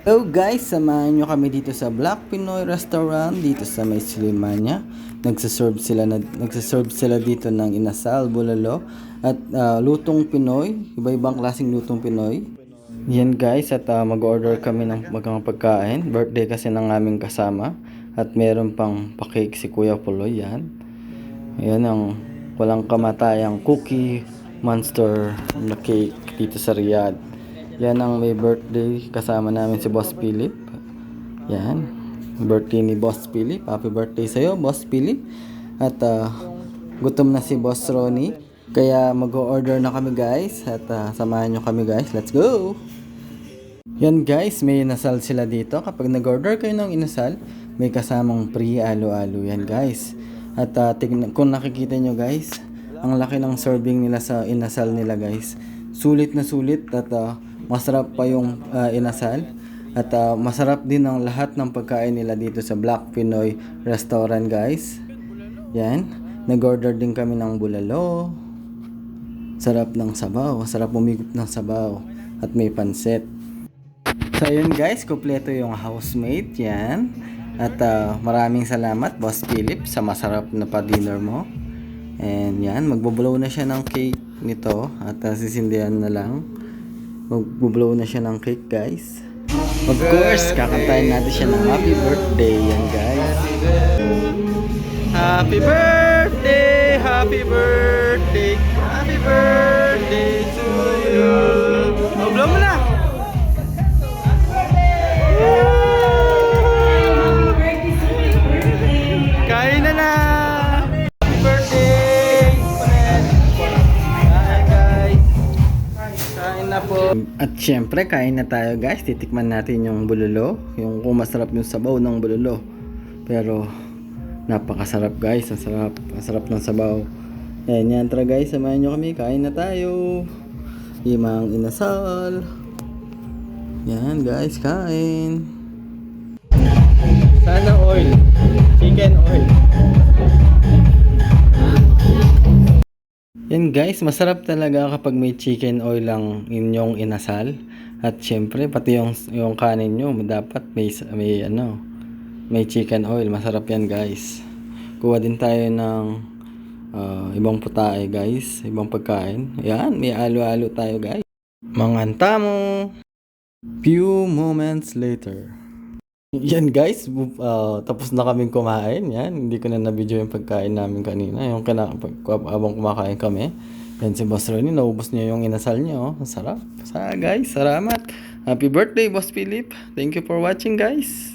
Hello guys, samahan nyo kami dito sa Black Pinoy Restaurant dito sa May Slimania. Nagsaserve sila dito ng inasal, bulalo at lutong Pinoy, iba-ibang klaseng lutong Pinoy. Yan guys, at mag-order kami ng mga pagkain. Birthday kasi ng aming kasama at meron pang pa-cake si Kuya Puloy yan. Ayan ang walang kamatayang cookie monster na cake dito sa Riyadh. Yan ang may birthday kasama namin si Boss Philip. Yan. Birthday ni Boss Philip. Happy birthday sa'yo, Boss Philip. At gutom na si Boss Ronnie. Kaya mag-order na kami guys. At samahan nyo kami guys. Let's go! Yan guys, may inasal sila dito. Kapag nag-order kayo ng inasal, may kasamang free alo-alo yan guys. At kung nakikita nyo guys, ang laki ng serving nila sa inasal nila guys. Sulit na sulit at masarap pa yung inasal. At masarap din ang lahat ng pagkain nila dito sa Black Pinoy Restaurant guys. Yan. Nag-order din kami ng bulalo. Sarap ng sabaw. Sarap umigop ng sabaw. At may pansit. So yun guys, kompleto yung housemate. Yan. At maraming salamat Boss Philip sa masarap na pa-dinner mo. And yan, magbublow na siya ng cake nito. At sisindihan na lang. Magbublow na siya ng cake guys. Of course, kakantayin natin siya ng happy birthday. Yan guys. Happy birthday, happy birthday, happy birthday to you. Blow mo na. Kain na na. Happy birthday. Hi guys. Kain na po. At syempre, kain na tayo guys. Titikman natin yung bulalo. Yung kung masarap yung sabaw ng bulalo. Pero napakasarap guys. Ang sarap ng sabaw. Ayan yan. Tara guys, samahan nyo kami. Kain na tayo. Imang inasal. Yan guys, kain. Sana oil. Chicken oil. Yan guys, masarap talaga kapag may chicken oil lang inyong inasal. At syempre, pati yung kanin nyo, dapat may chicken oil. Masarap yan guys. Kuha din tayo ng ibang putahe guys, ibang pagkain. Yan, may alo-alo tayo guys. Manganta mo. Few moments later. Yan guys, tapos na kaming kumain. Yan, hindi ko na na-video yung pagkain namin kanina. Yung habang kumakain kami. Yan si Boss Ronnie, naubos niya yung inasal niya. Oh. Sarap. Guys, salamat. Happy birthday Boss Philip. Thank you for watching guys.